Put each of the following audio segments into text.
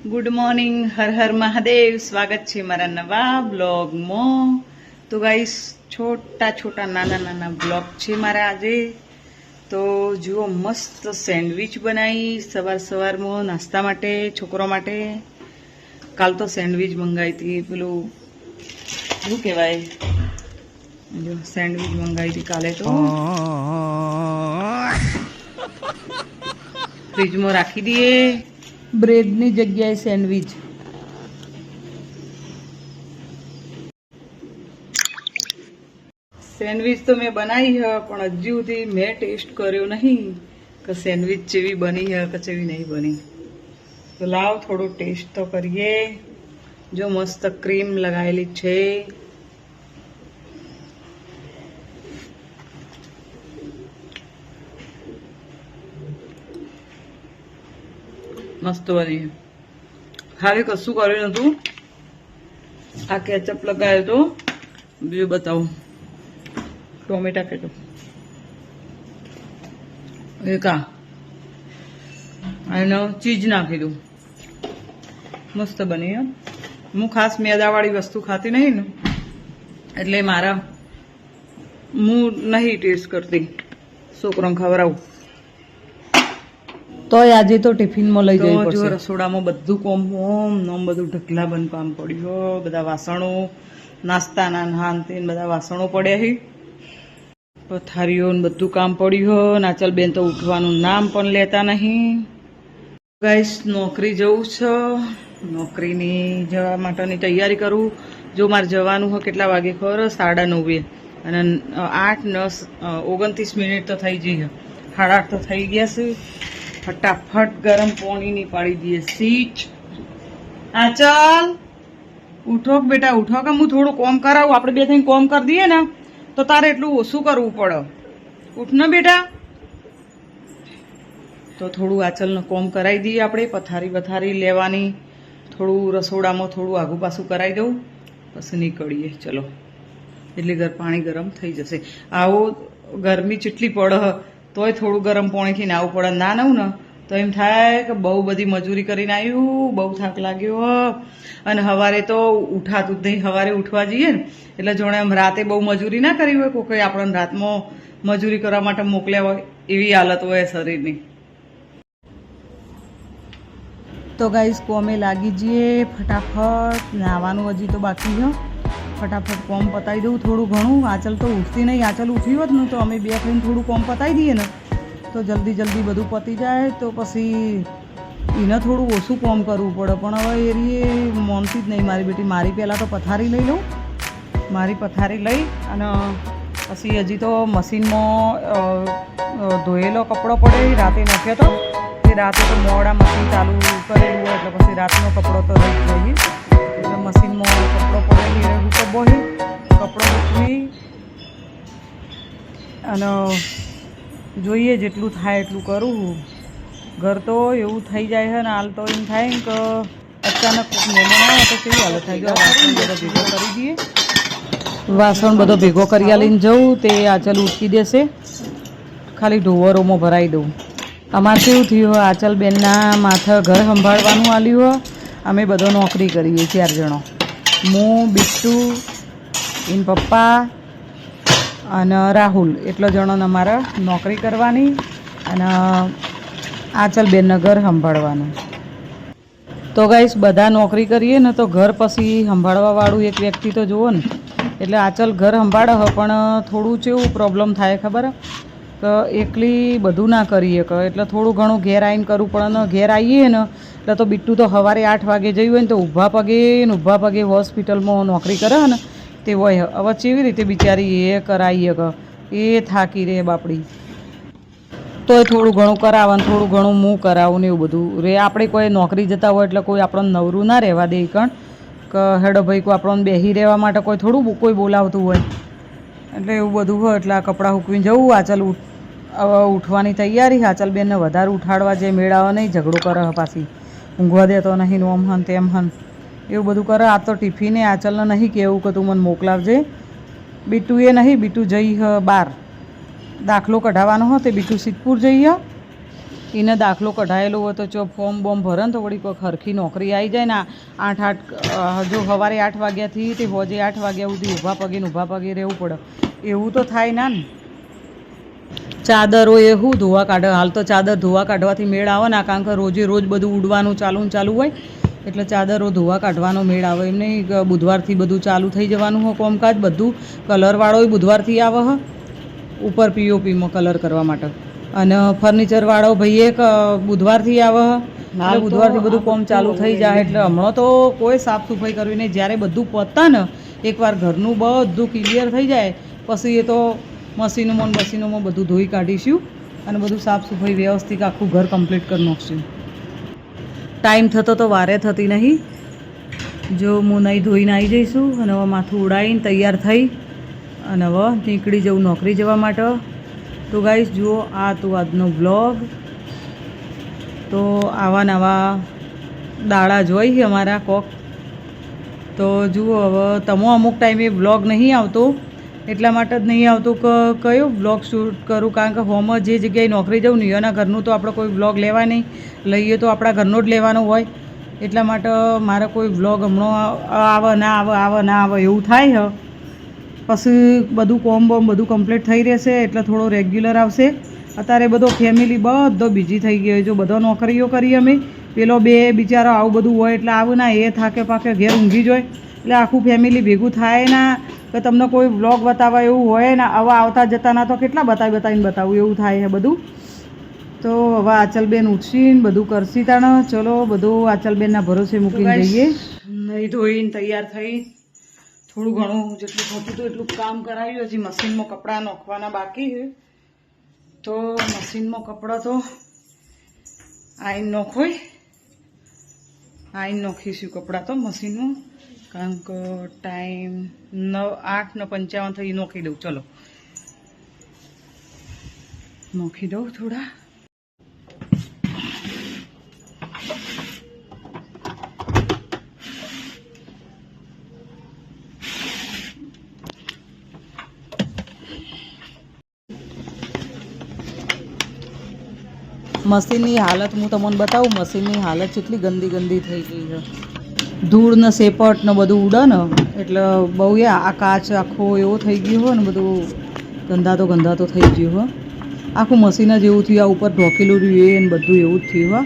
Good morning, Har Har Mahadev. સ્વાગત છે મારા નવા બ્લોગમાં. તો ગાઈસ, છોટા છોટા નાના નાના બ્લોગ છે મારા આજે. તો જુઓ, મસ્ત સેન્ડવિચ બનાવી સવાર સવારમાં નાસ્તા માટે, છોકરો માટે. કાલ તો સેન્ડવિચ મંગાવી હતી, પેલું શું કહેવાય, જો સેન્ડવિચ મંગાવી હતી કાલે. તો ફ્રીજમાં રાખી દઈએ, બ્રેડની જગ્યાએ સેન્ડવિચ. સેન્ડવિચ તો મેં બનાવી હ, પણ હજુ સુધી મેં ટેસ્ટ કર્યો નહીં કે સેન્ડવિચ જેવી બની હ કે જેવી નહીં બની. તો લાવ થોડો ટેસ્ટ તો કરીએ. જો મસ્ત ક્રીમ લગાવેલી છે. મસ્ત બની. હવે કશું કર્યું નતું, આ કેચઅપ લગાવ્યો તો. બીજું બતાવું, ટોમેટા કેચઅપ એકા અને ચીઝ નાખી દઉં. મસ્ત બની. હું ખાસ મેદાવાળી વસ્તુ ખાતી નહીં ને, એટલે મારા હું નહીં ટેસ્ટ કરતી. છોકરાને ખવડાવું તોય આજે તો ટિફિનમાં લઈ જવું પડશે. રસોડામાં બધું કોમ હોમ નોમ બધું ઢગલા બંધ કામ પડ્યું. બધા વાસણો, નાસ્તાના નાન તે બધા વાસણો પડ્યા છે. પથારીઓ ને બધું કામ પડ્યું. નાચલ બેન તો ઉઠવાનું નામ પણ લેતા નહીં. ગાઈસ, નોકરી જવું છે. નોકરીની જવા માટેની તૈયારી કરું. જો મારે જવાનું હોય કેટલા વાગે ખબર, 9:30 અને 8:29 મિનિટ તો થઈ જઈ. 8:30 તો થઈ ગયા છે. ફટાફટ ગરમ પાણીની પાડી દઈએ સીચ. હા ચાલ ઉઠો બેટા, ઉઠો કે હું થોડું કોમ કરાવું. આપણે બે થઈને કોમ કરી દઈએ ને તો તારે એટલું ઓછું કરવું પડે. ઉઠ ને બેટા. તો થોડું આચલને કોમ કરાવી દઈએ આપણે. પથારી લેવાની, થોડું રસોડામાં થોડું આગું પાછું કરાવી દઉં, પછી નીકળીએ. ચલો, એટલે પાણી ગરમ થઈ જશે. આવો ગરમી ચેટલી પડે, તોય થોડું ગરમ પાણીથી નાવું પડે. ના નવું ને તો એમ થાય કે બહુ બધી મજૂરી કરીને આવ્યું, બહુ થાક લાગ્યો. અને સવારે તો ઉઠાતું જ નહીં. સવારે ઉઠવા જઈએ ને એટલે જોણે એમ રાતે બહુ મજૂરી ના કરી હોય, કોઈ આપણને રાતમાં મજૂરી કરવા માટે મોકલ્યા હોય એવી હાલત હોય શરીરની. તો ગાઈસ, કોમે લાગી જઈએ ફટાફટ. નાવાનું હજી તો બાકી છે. ફટાફટ કોમ પતાવી દઉં થોડું ઘણું. આંચલ તો ઉઠતી નહીં. આંચલ ઉઠી હોત ને તો અમે બે થઈને થોડું કોમ પતાવી દઈએ ને તો જલ્દી બધું પતી જાય. તો પછી એને થોડું ઓછું કોમ કરવું પડે. પણ હવે એરીએ મોનતી જ નહીં મારી બેટી. મારી પહેલાં તો પથારી લઈ લઉં. મારી પથારી લઈ અને પછી હજી તો મશીનમાં ધોયેલો કપડો પડે. રાતે નાખ્યો તો તે રાતે તો મોડા મશીન ચાલુ કરેલું હોય એટલે પછી રાતનો કપડો તો રહી જ જઈએ. એટલે મશીનમાં કપડો પડેલી રહેવું તો બોહી કપડો મૂકવી અને જોઈએ જેટલું થાય એટલું કરું. ઘર તો એવું થઈ જાય છે ને, હાલ તો એમ થાય કે અચાનક મહેમાન આવે તો કેવી હાલત થાય. જો વાસણ બધો ભેગો કરી દઈએ. વાસણ બધો ભેગો કરી લઈને જવું તે આચલ ઉઠી દેશે. ખાલી ઢોવરોમાં ભરાઈ દઉં. અમારે કેવું થયું, આચલ બેનના માથે ઘર સંભાળવાનું આલ્યું હોય. અમે બધો નોકરી કરીએ 4 જણો. હું, બિટ્ટુ, એન પપ્પા અને રાહુલ, એટલો જણોને અમારે નોકરી કરવાની અને આચલ બેનને ઘર સંભાળવાનું. તો ગાઈસ, બધા નોકરી કરીએ ને તો ઘર પછી સંભાળવાવાળું એક વ્યક્તિ તો જુઓ ને. એટલે આચલ ઘર સંભાળે હ, પણ થોડું કેવું પ્રોબ્લેમ થાય ખબર કે એકલી બધું ના કરીએ કે. એટલે થોડું ઘણું ઘેર આવીને કરવું પડે ને. ઘેર આવીએ ને એટલે તો બિટ્ટુ તો સવારે 8 વાગે જયું હોય ને તો ઊભા પગે હોસ્પિટલમાં નોકરી કરે ને તે હોય. હવે કેવી રીતે બિચારી એ કરાવીએ કે એ થાકી રહે બાપડી. તોય થોડું ઘણું કરાવે ને થોડું ઘણું હું કરાવું ને એવું બધું રે. આપણે કોઈ નોકરી જતા હોય એટલે કોઈ આપણને નવરું ના રહેવા દે કણ કે હેડો ભાઈ કોઈ આપણને બેસી રહેવા માટે કોઈ થોડું કોઈ બોલાવતું હોય. એટલે એવું બધું હોય. એટલે આ કપડાં સૂકવીને જવું. આચલ ઉઠવાની તૈયારી. આચલ બેનને વધારે ઉઠાડવા જે મેળાવે નહીં, ઝઘડો કરે પાછી. ઊંઘવા દેતો નહીં, ઓમ હન તેમ હન એવું બધું કરે. આ તો ટિફિને આચલને નહીં કહેવું કે તું મને મોકલાવજે. બીટુએ નહીં, બીટુ જઈ બહાર દાખલો કઢાવવાનો હોય તે બીટુ સિદ્ધપુર જઈએ. એને દાખલો કઢાયેલો હોય તો જો ફોર્મ બોમ ભરે ને તો વળી કોઈ હરખી નોકરી આવી જાય ને 8 જો સવારે 8 વાગ્યાથી તે હોજે 8 વાગ્યા સુધી ઊભા પગે રહેવું પડે એવું તો થાય ના ને ચાદરો એ શું ધોવા કાઢે હાલ તો ચાદર ધોવા કાઢવાથી મેળ આવે ને કારણ કે રોજે રોજ બધું ઉડવાનું ચાલુ હોય એટલે ચાદરો ધોવા કાઢવાનો મેળ આવે એમ નહીં બુધવારથી બધું ચાલુ થઈ જવાનું હોય કોમકાજ બધું કલરવાળો બુધવારથી આવે હ ઉપર પીઓપીમાં કલર કરવા માટે અને ફર્નિચરવાળો ભાઈ એક બુધવારથી આવે એટલે બુધવારથી બધું કોમ ચાલુ થઈ જાય એટલે હમણાં તો કોઈ સાફ સફાઈ કરવી નહીં જ્યારે બધું પતા ને એકવાર ઘરનું બધું ક્લિયર થઈ જાય પછી એ તો મશીનોમાં બધું ધોઈ કાઢીશું અને બધું સાફ સફાઈ વ્યવસ્થિત આખું ઘર કમ્પ્લીટ કરી નાખશું ટાઈમ થતો તો વારે થતી નહીં જો હું નહીં ધોઈને આવી જઈશું અને હવે માથું ઉડાવીને તૈયાર થઈ અને હવે નીકળી જવું નોકરી જવા માટે તો ગાઈસ જુઓ આ તો આજનો વ્લોગ તો આવા નવા દાડા જોઈ અમારા કોક તો જુઓ હવે તમો અમુક ટાઈમે વ્લોગ નહીં આવતો એટલા માટે જ નહીં આવતું કે કયો વ્લોગ શૂટ કરું કારણ કે હોમાં જે જગ્યાએ નોકરી જાઉં ને એના ઘરનું તો આપણે કોઈ વ્લોગ લેવાય નહીં લઈએ તો આપણા ઘરનો જ લેવાનો હોય એટલા માટે મારે કોઈ વ્લોગ હમણાં આવે ના આવે એવું થાય પછી બધું કોમ બોમ બધું કમ્પ્લીટ થઈ રહેશે એટલે થોડો રેગ્યુલર આવશે અત્યારે બધો ફેમિલી બધો બીજી થઈ ગયો જો બધો નોકરીઓ કરી અમે પેલો બે બિચારો આવું બધું હોય એટલે આવું ના એ થાકે પાકે ઘેર ઊંઘી જ હોય એટલે આખું ફેમિલી ભેગું થાય ના કે તમને કોઈ વ્લોગ બતાવવા એવું હોય ને આવા આવતા જતાના તો કેટલા બતાવીને બતાવું એવું થાય છે બધું તો હવે આચલબેન ઉઠશીને બધું કરશી તાણે ચલો બધું આચલબેનના ભરોસે મૂકીને જઈએ નહીં ધોઈને તૈયાર થઈ થોડું ઘણું જેટલું થતું હતું એટલું કામ કરાવ્યું હજી મશીનમાં કપડાં નાખવાના બાકી છે તો મશીનમાં કપડાં તો આઈને નાખીશું કપડાં તો મશીનમાં કારણ કે ટાઈમ 8:55 થઈ નાખી દઉં ચલો નાખી દઉં થોડા મશીનની હાલત હું તમને બતાવું મશીનની હાલત કેટલી ગંદી થઈ ગઈ છે ધૂળ ને સેપટ ને બધું ઉડે ને એટલે બહુ આ કાચ આખો એવો થઈ ગયો હોય ને બધું ગંધાતો થઈ ગયું હોય આખું મશીન જ એવું થયું આ ઉપર ઢોકેલું રહ્યું એ ને બધું એવું જ થયું હોય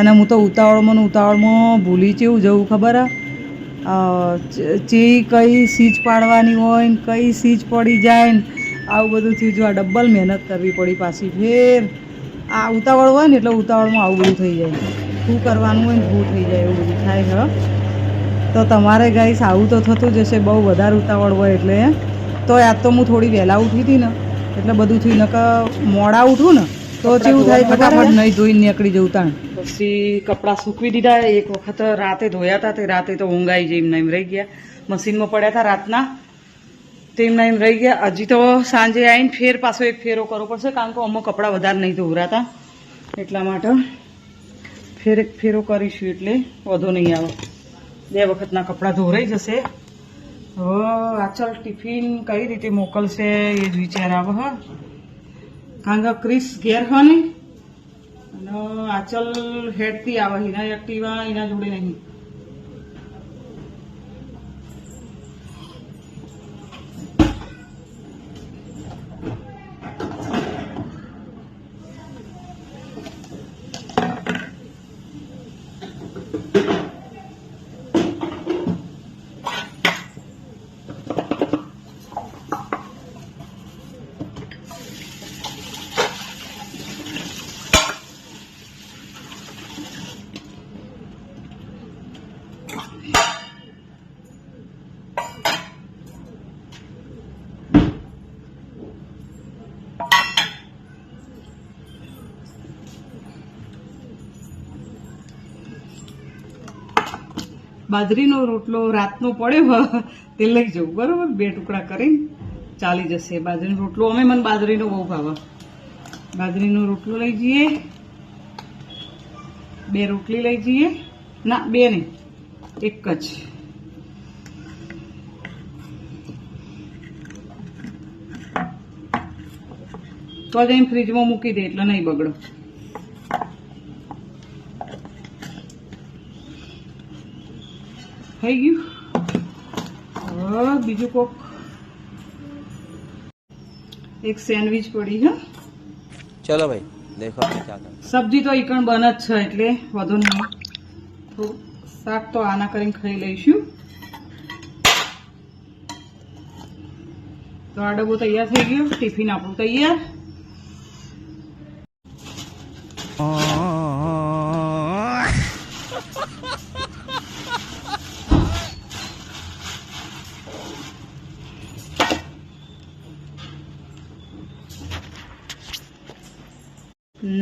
અને હું તો ઉતાવળમાં ભૂલી કેવું જવું ખબર કઈ સીજ પાડવાની હોય ને કઈ સીજ પડી જાય ને આવું બધું થયું જો આ ડબલ મહેનત કરવી પડી પાછી ફેર આ ઉતાવળ હોય ને એટલે ઉતાવળમાં આવું બધું થઈ જાય શું કરવાનું હોય ને શું થઈ જાય એવું બધું થાય છે તો તમારે ગાઈસ આવું તો થતું જ હશે બહુ વધારે ઉતાવળ હોય એટલે તો આજ તો હું થોડી વહેલા ઉઠી હતી ને એટલે બધું થયું નકર મોડા ઉઠું ને તો કેવું થાય ફટાફટ નહીં ધોઈને નીકળી જવું તાણ પછી કપડાં સૂકવી દીધા એક વખત રાતે ધોયા હતા તે રાતે તો ઊંઘ આવી જઈ એમ રહી ગયા મશીનમાં પડ્યા હતા રાતના તેમના એમ રહી ગયા હજી તો સાંજે આવીને ફેર પાછો એક ફેરો કરવો પડશે કારણ કે અમુક કપડાં વધારે નહીં ધોવરાતા એટલા માટે ફેર એક ફેરો કરીશું એટલે વધુ નહીં આવે 2 વખતના કપડાં ધોરાઈ જશે હવે આચલ ટિફિન કઈ રીતે મોકલશે એ જ વિચાર આવે હા કારણ કે ક્રિસ ઘેર હા નહીં અને આચલ હેડથી આવે એના એક્ટિવા એના જોડે નહીં બાજરીનો રોટલો રાતનો પડ્યો તે લઈ જવું બરોબર 2 ટુકડા કરીને ચાલી જશે બાજરીનો રોટલો મને બાજરીનો બહુ ભાવે બાજરીનો રોટલો લઈ જઈએ 2 રોટલી લઈ જઈએ ના 2 નહીં એક જ તો જ ફ્રીજમાં મૂકી દે એટલે નહીં બગડો થઈ ગયું. હવે બીજું કોક એક સેન્ડવીચ પડી. હા ચલો ભાઈ દેખો क्या कर સબ્જી તો ઈકણ બન જ છે એટલે વધુ નહીં. તો શાક તો આના કરીને ખાઈ લઈશું. તો આ ડબ્બો તૈયાર થઈ ગયો. ટિફિન આપણું તૈયાર.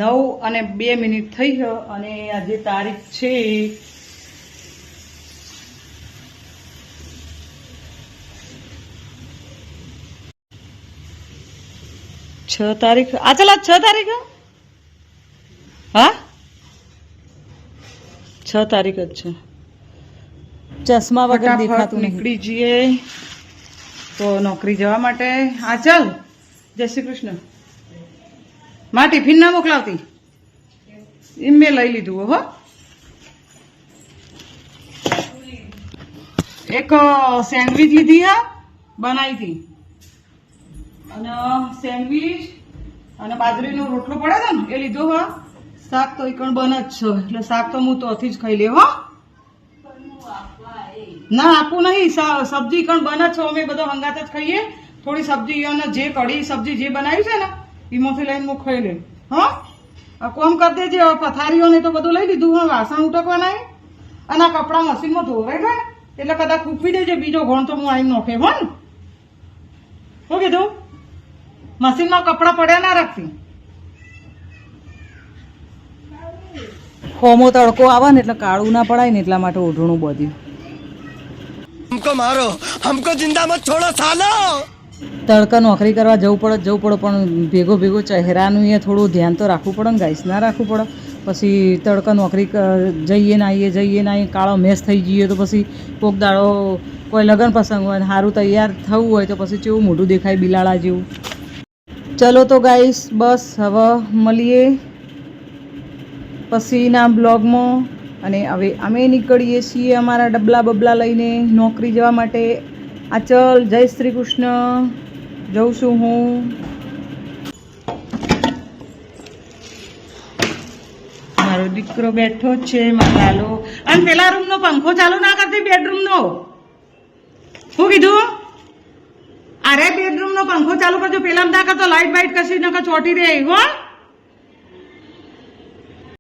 નવ અને 2 મિનિટ થઈ છે અને આજે તારીખ છે 6 તારીખ. આ ચાલ 6 તારીખ. હા 6 તારીખ જ છે. ચશ્મા વગર દેખાતું નહીં. નીકળી જઈએ તો નોકરી જવા માટે. આ ચાલ. જય શ્રી કૃષ્ણ. માં ટિફિન ના મોકલાવતી એમ મેં લઈ લીધું. હો એક સેન્ડવીચ લીધી. હા બનાવી હતી અને સેન્ડવીચ અને બાજરીનો રોટલો પડે છે ને એ લીધો. હા શાક તો ઈકણ બન જ છે એટલે શાક તો હું તોથી જ ખાઈ લે. હો ના આપવું નહીં. સબ્જી ઈકણ બન જ છે. અમે બધો હંગાત જ ખાઈએ. થોડી સબ્જી અને જે કઢી સબ્જી જે બનાવી છે ને એમાંથી લઈને હું ખાઈ લે. હા કોમ કરી દેજે. પથારીઓ ને તો બધું લઈ લીધું. હા વાસણ ઉટકવાના અને આ કપડા મશીનમાં ધોવાઈ ગયા ને એટલે કદાચ ફૂંકવી દેજે. બીજો ઘણ તો હું આવીને નોખે. હો ને શું કીધું? મશીનમાં કપડા પડ્યા ના રાખતી. હોમો તડકો આવે ને એટલે કાળું ના પડાય ને એટલા માટે ઓઢણું બધું. हमको मारो हमको जिंदा मत छोड़ो सालो. તડકા નોકરી કરવા જવું પડે પણ ભેગો ચહેરાનું એ થોડું ધ્યાન તો રાખવું પડે ને ગાઈસ. ના રાખવું પડે પછી તડકા નોકરી જઈએ ને આવીએ કાળો મેસ થઈ જઈએ તો પછી કોક દાડો કોઈ લગ્ન પ્રસંગ હોય સારું તૈયાર થવું હોય તો પછી કેવું મોઢું દેખાય બિલાડા જેવું. ચલો તો ગાઈસ બસ હવે મળીએ પછીના બ્લોગમાં. અને હવે અમે નીકળીએ છીએ અમારા ડબલા બબલા લઈને નોકરી જવા માટે. આ ચલ જય શ્રી કૃષ્ણ. જઉં છું હું. મારો દીકરો બેઠો જ છે. મારો લાલો. અને પેલા રૂમનો પંખો ચાલુ ના કરતી. બેડરૂમનો શું કીધું? અરે બેડરૂમનો પંખો ચાલુ કરજો. પેલા ના કરતો લાઈટ બાઈટ કશી નકર ચોટી રહે. હો